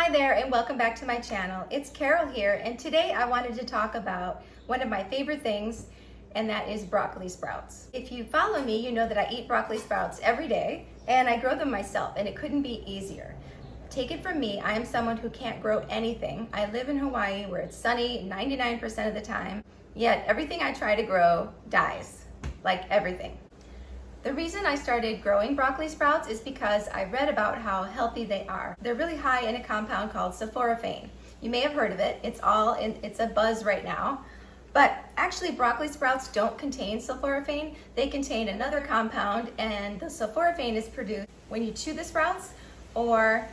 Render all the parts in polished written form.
Hi there and welcome back to my channel. It's Carol here, and today I wanted to talk about one of my favorite things, and that is broccoli sprouts. If you follow me, you know that I eat broccoli sprouts every day and I grow them myself, and it couldn't be easier. Take it from me, I am someone who can't grow anything. I live in Hawaii where it's sunny 99% of the time, yet everything I try to grow dies, like everything. The reason I started growing broccoli sprouts is because I read about how healthy they are. They're really high in a compound called sulforaphane. You may have heard of it. It's a buzz right now. But actually broccoli sprouts don't contain sulforaphane. They contain another compound, and the sulforaphane is produced when you chew the sprouts or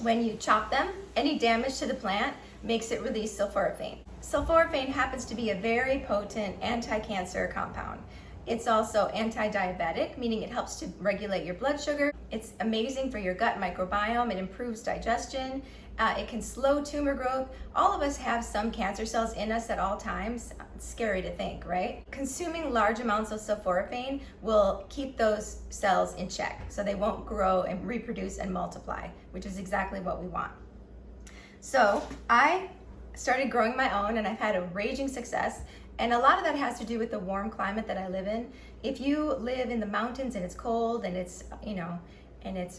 when you chop them. Any damage to the plant makes it release sulforaphane. Sulforaphane happens to be a very potent anti-cancer compound. It's also anti-diabetic, meaning it helps to regulate your blood sugar. It's amazing for your gut microbiome. It improves digestion. It can slow tumor growth. All of us have some cancer cells in us at all times. It's scary to think, right? Consuming large amounts of sulforaphane will keep those cells in check, so they won't grow and reproduce and multiply, which is exactly what we want. So I started growing my own, and I've had a raging success. And a lot of that has to do with the warm climate that I live in. If you live in the mountains and it's cold and it's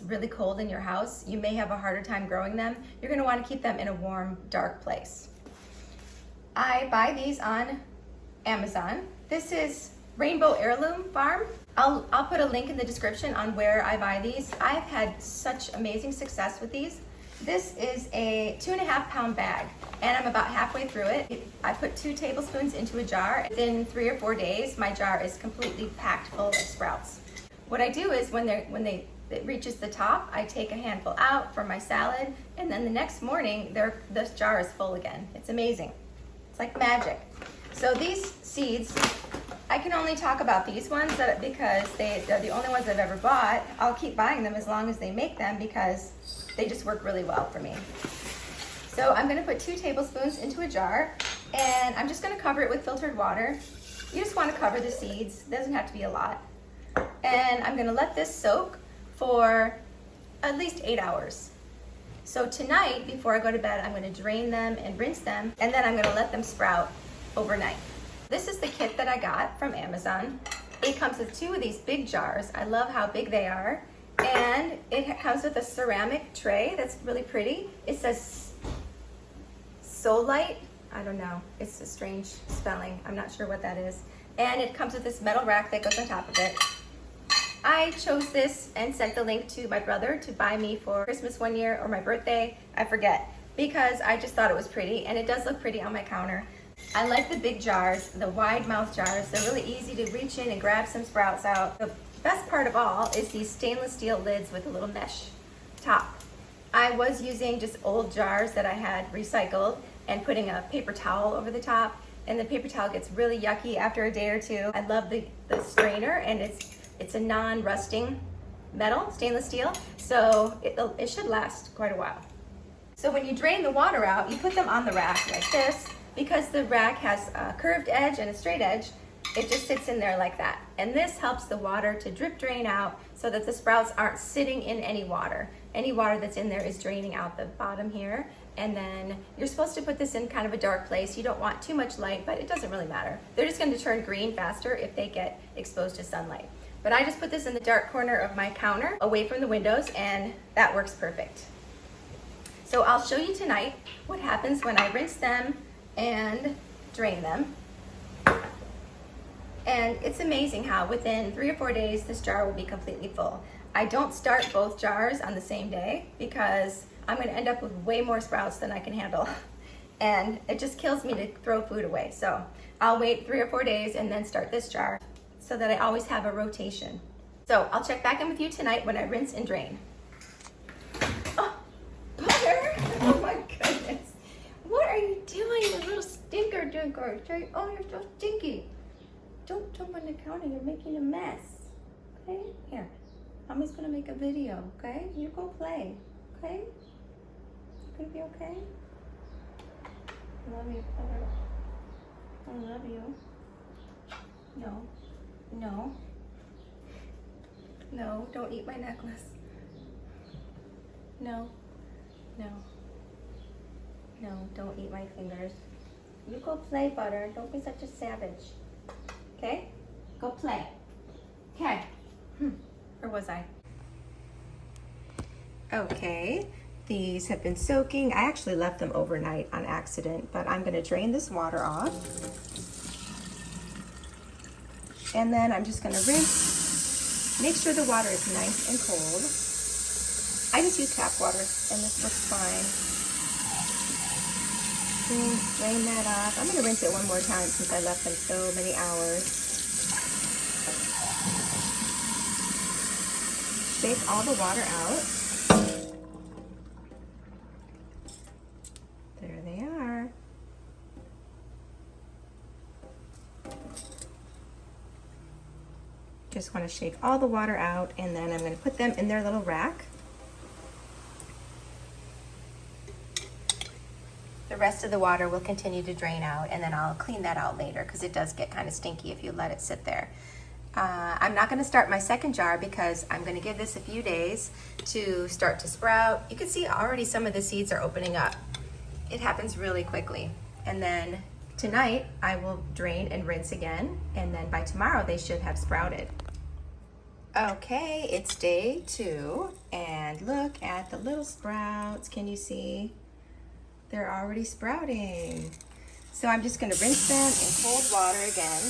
really cold in your house, you may have a harder time growing them. You're gonna wanna keep them in a warm, dark place. I buy these on Amazon. This is Rainbow Heirloom Farm. I'll put a link in the description on where I buy these. I've had such amazing success with these. This is a 2.5 pound bag, and I'm about halfway through it. I put 2 tablespoons into a jar. Within 3 or 4 days, my jar is completely packed full of sprouts. What I do is when it reaches the top, I take a handful out for my salad, and then the next morning, this jar is full again. It's amazing. It's like magic. So these seeds, I can only talk about these ones because they're the only ones I've ever bought. I'll keep buying them as long as they make them because they just work really well for me. So I'm gonna put 2 tablespoons into a jar, and I'm just gonna cover it with filtered water. You just wanna cover the seeds, it doesn't have to be a lot. And I'm gonna let this soak for at least 8 hours. So tonight, before I go to bed, I'm gonna drain them and rinse them, and then I'm gonna let them sprout overnight. This is the kit that I got from Amazon. It comes with 2 of these big jars. I love how big they are. And it comes with a ceramic tray that's really pretty. It says Solite. I don't know. It's a strange spelling. I'm not sure what that is. And it comes with this metal rack that goes on top of it. I chose this and sent the link to my brother to buy me for Christmas one year or my birthday. I forget, because I just thought it was pretty, and it does look pretty on my counter. I like the big jars, the wide mouth jars. They're really easy to reach in and grab some sprouts out. The best part of all is these stainless steel lids with a little mesh top. I was using just old jars that I had recycled and putting a paper towel over the top, and the paper towel gets really yucky after a day or 2. I love the strainer, and it's a non-rusting metal, stainless steel, so it should last quite a while. So when you drain the water out, you put them on the rack like this. Because the rack has a curved edge and a straight edge, it just sits in there like that. And this helps the water to drip drain out so that the sprouts aren't sitting in any water. Any water that's in there is draining out the bottom here. And then you're supposed to put this in kind of a dark place. You don't want too much light, but it doesn't really matter. They're just going to turn green faster if they get exposed to sunlight. But I just put this in the dark corner of my counter away from the windows, and that works perfect. So I'll show you tonight what happens when I rinse them and drain them. And it's amazing how within 3 or 4 days this jar will be completely full. I don't start both jars on the same day because I'm going to end up with way more sprouts than I can handle, and it just kills me to throw food away. So I'll wait 3 or 4 days and then start this jar so that I always have a rotation. So I'll check back in with you tonight when I rinse and drain. Oh, butter! Oh my goodness. What are you doing, you little stinker dinker? Oh, you're so stinky. Don't jump on the counter, you're making a mess. Okay? Here, Mommy's gonna make a video, okay? You go play, okay? You gonna be okay? I love you, brother. I love you. No, no. No, don't eat my necklace. No, no. No, don't eat my fingers. You go play, Butter. Don't be such a savage. Okay? Go play. Okay. Where was I? Okay. These have been soaking. I actually left them overnight on accident, but I'm going to drain this water off. And then I'm just going to rinse. Make sure the water is nice and cold. I just use tap water, and this looks fine. Drain that off. I'm going to rinse it one more time since I left them so many hours. Shake all the water out. There they are. Just want to shake all the water out, and then I'm going to put them in their little rack. The rest of the water will continue to drain out, and then I'll clean that out later because it does get kind of stinky if you let it sit there. I'm not going to start my second jar because I'm going to give this a few days to start to sprout. You can see already some of the seeds are opening up. It happens really quickly. And then tonight I will drain and rinse again, and then by tomorrow they should have sprouted. Okay, it's day 2, and look at the little sprouts. Can you see? They're already sprouting. So I'm just going to rinse them in cold water again.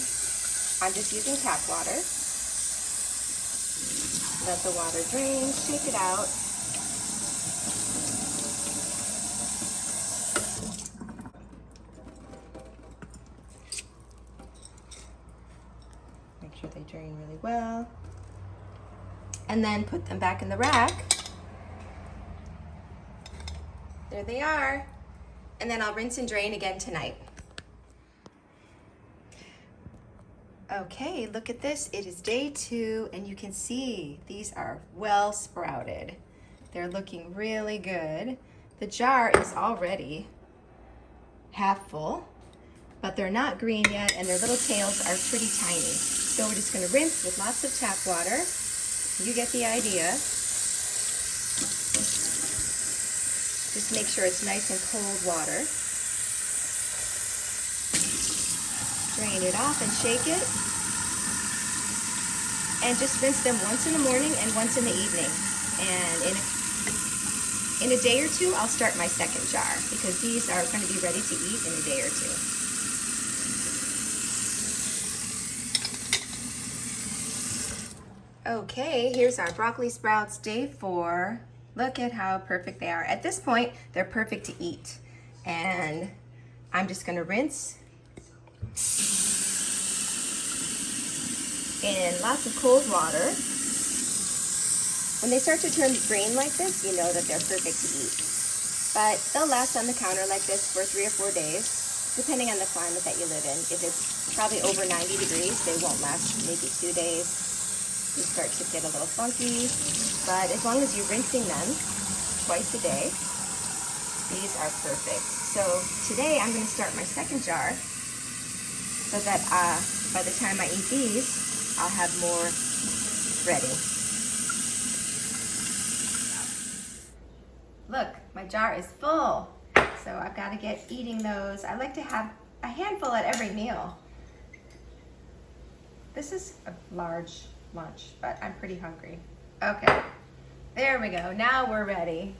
I'm just using tap water. Let the water drain, shake it out. Make sure they drain really well. And then put them back in the rack. There they are. And then I'll rinse and drain again tonight. Okay, look at this. It is day 2, and you can see these are well sprouted. They're looking really good. The jar is already half full, but they're not green yet, and their little tails are pretty tiny. So we're just gonna rinse with lots of tap water. You get the idea. Just make sure it's nice and cold water. Drain it off and shake it. And just rinse them once in the morning and once in the evening. And in a day or 2, I'll start my second jar because these are going to be ready to eat in a day or 2. Okay, here's our broccoli sprouts, day 4. Look at how perfect they are. At this point, they're perfect to eat. And I'm just gonna rinse in lots of cold water. When they start to turn green like this, you know that they're perfect to eat. But they'll last on the counter like this for 3 or 4 days, depending on the climate that you live in. If it's probably over 90 degrees, they won't last maybe 2 days. You start to get a little funky, but as long as you're rinsing them twice a day, these are perfect. So today I'm going to start my second jar so that by the time I eat these, I'll have more ready. Look, my jar is full, so I've got to get eating those. I like to have a handful at every meal. This is a large lunch, but I'm pretty hungry. Okay, there we go. Now we're ready.